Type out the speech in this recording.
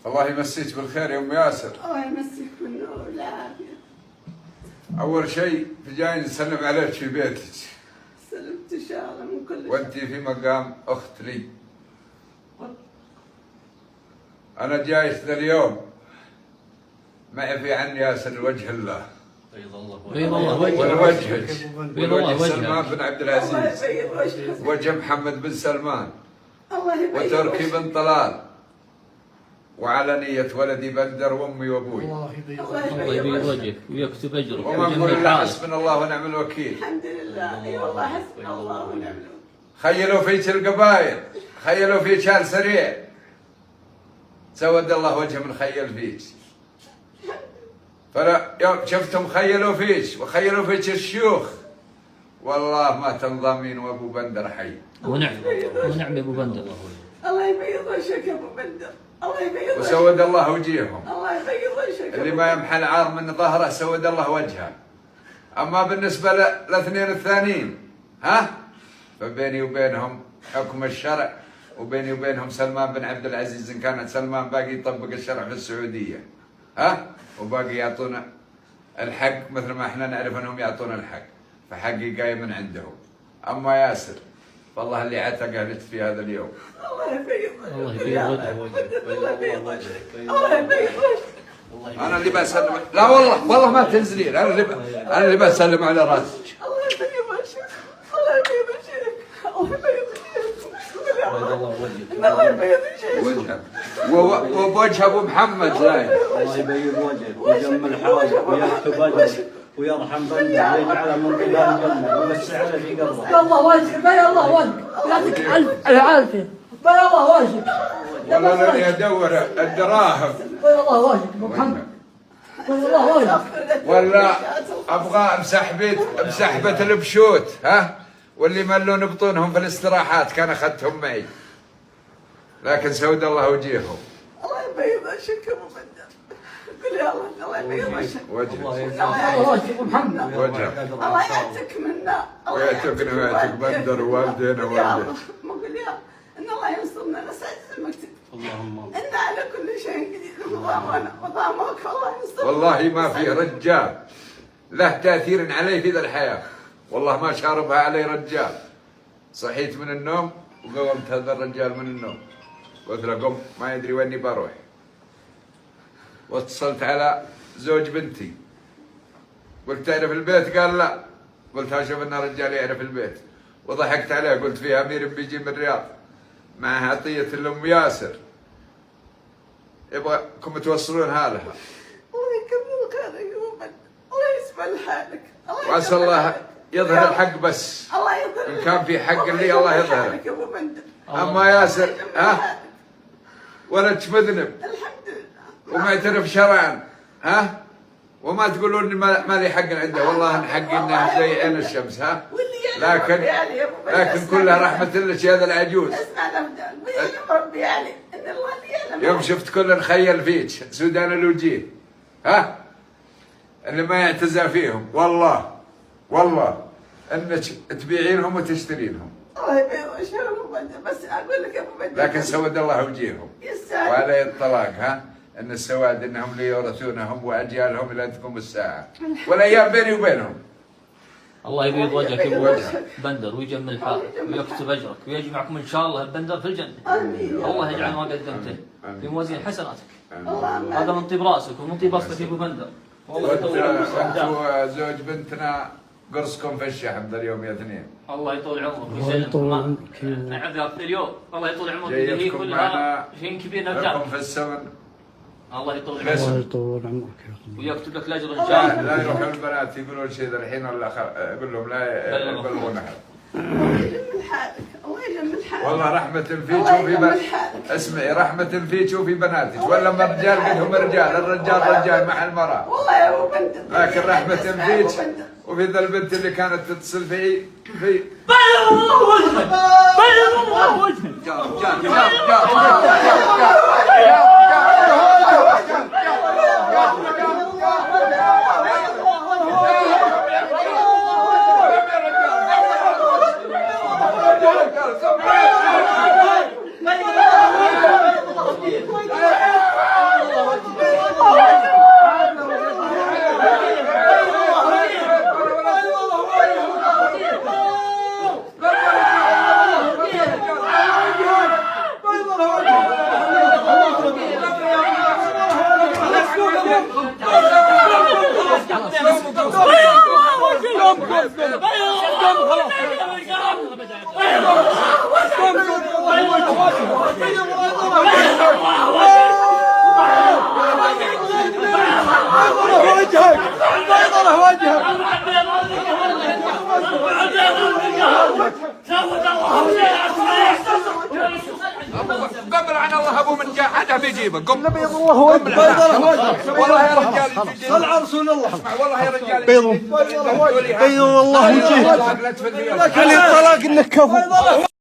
الله يمسيك بالخير يا ام ياسر. الله يمسيك بالنور والعافيه. اول شيء جاي نسلم عليك في بيتك. سلمت ان شاء الله من كل شيء. وانت في مقام اخت لي. انا جاي ذا اليوم معي في عني ياسر وجه الله. بيض الله وجهك. وجهك. سلمان بن عبد العزيز. وجه محمد بن سلمان. وتركي بن طلال. وعلى نية ولدي بندر وامي وابوي. الله يبيض وجهك ويكتب اجرك. وما نقول الا حسبنا الله ونعم الوكيل. الحمد لله. اي والله حسبنا الله ونعم الوكيل. خيلوا فيك القبائل، خيلوا فيك شال سريع. سود الله وجه من خيل فيك. فلا يوم شفتم خيلوا فيك وخيلوا فيك الشيوخ. والله ما تنضمين وابو بندر حي. ونعم يا ابو بندر. الله يبيض وجهك يا ابو بندر. الله يبيض وجهك. وسود الله وجيههم. الله يبيض وجهك. اللي ما يمحى العار من ظهره سود الله وجهه. اما بالنسبه للاثنين الثانيين ها؟ فبيني وبينهم حكم الشرع، وبيني وبينهم سلمان بن عبد العزيز ان كانت سلمان باقي يطبق الشرع في السعوديه. ها؟ وباقي يعطونا الحق مثل ما احنا نعرف انهم يعطونا الحق، فحقي جاي من عندهم. اما ياسر والله اللي عتقه لك في هذا اليوم. الله يبيض وجهك. الله يبيض وجهك. الله يبيض وجهك. انا اللي بسلم. لا والله ما تنزلين. انا اللي بسلم على راسك. الله يبيض وجهك. الله يبيض وجهك. الله يبيض وجهك. الله يبيض وجهك. وبوجه ابو محمد زايد. الله يبيض وجهك ويجمل حالك ويكتب اجرك ويرحم بندر ويجعل من قبال الجنه ويوسع في قبره. الله وجهك. بي الله وجهك. يعطيك العافيه. بي الله وجهك. والله اني ادور الدراهم. بي الله وجهك ابو محمد. بي الله وجهك. ولا ابغى مسحبه البشوت ها؟ واللي ملون بطونهم في الاستراحات كان اخذتهم معي. لكن سود الله وجيههم. الله يبيض وجهك يا ابو بندر. قل يا الله. الله يبيض وجهك. وجهك. الله وجهك ابو محمد. وجهك. الله يعتك منا. ويعتقنا ويعتق بندر ووالدينا ووالديك. ما قل يا ان الله ينصرنا نسعد المكتب. اللهم ان على كل شيء قدير. وضامك الله ينصرنا. والله ما في رجال له تاثير علي في ذا الحياه. والله ما شاربها علي رجال. صحيت من النوم وقومت هذا الرجال من النوم. قلت له قم ما يدري ويني بروح. واتصلت على زوج بنتي. قلت تعرف البيت؟ قال لا. قلت اشوف ان رجال يعرف البيت. وضحكت عليه قلت في امير بيجي من الرياض معه عطيه لام ياسر يبغاكم توصلونها لها. الله يكمل خيرك يا ابو بندر. الله يسمع لحالك. واسال الله يظهر الحق بس. الله يظهر. ان كان في حق اللي الله يظهره. يا ابو بندر. اما ياسر ها؟ ولدك مذنب. الحمد لله. ومعترف شرعا ها؟ وما تقولون اني ما لي حق عنده. والله ان حقي انه زي عين الشمس ها؟ لكن كلها رحمة لك يا هذا العجوز. اسمع الافدان ويعلم ربي علي ان الله اللي يعلم. يوم شفت كل خيل فيك سودان الوجيه ها؟ اللي ما يعتزى فيهم والله انك تبيعينهم وتشترينهم. الله يبيض وجهك يا ابو بندر. بس اقول لك يا ابو بندر. لكن سود الله وجيههم. وعلي الطلاق ها؟ ان السواد انهم ليورثونهم واجيالهم الى ان تقوم الساعه. والايام بيني وبينهم. الله يبيض وجهك يا ابو بندر ويجمل حالك ويكتب اجرك ويجمعكم ان شاء الله البندر في الجنه. امين. الله يجعل ما قدمته في موازين حسناتك. اللهم هذا من طيب راسك ومن طيب اصلك يا ابو بندر. والله يطول عمرك. انتوا زوج بنتنا قرصكم في الشحم ذا اليوم يا اثنين. الله يطول عمرك ويسلمك. نعذرك اليوم. الله يطول عمرك. هي كلها شيء كبير نرجع. لكم في السمن. الله يطول بس. عمرك. الله يطول عمرك يا اخي. ويكتب لك الاجر ان شاء الله. لا يروحون البنات يقولون شيء ذا الحين ولا اقول لهم لا يبلغونها. الله يجمل حالك. الله يجمل حالك. والله رحمة فيك وفي اسمعي رحمة فيك وفي بناتك. ولا ما الرجال قدهم رجال. الرجال رجال مع المرأة. والله يا ابو بندر. لكن رحمة فيك وفي ذا البنت اللي كانت تتصل في بي الله وجهك. بي الله وجهك. قبل عن الله ابو من جاء عاده بيجيبه قم بيض الله وجهك والله يا رجال صل على رسول الله والله يا رجال بيض الله وجهك لك الطلاق انك كفو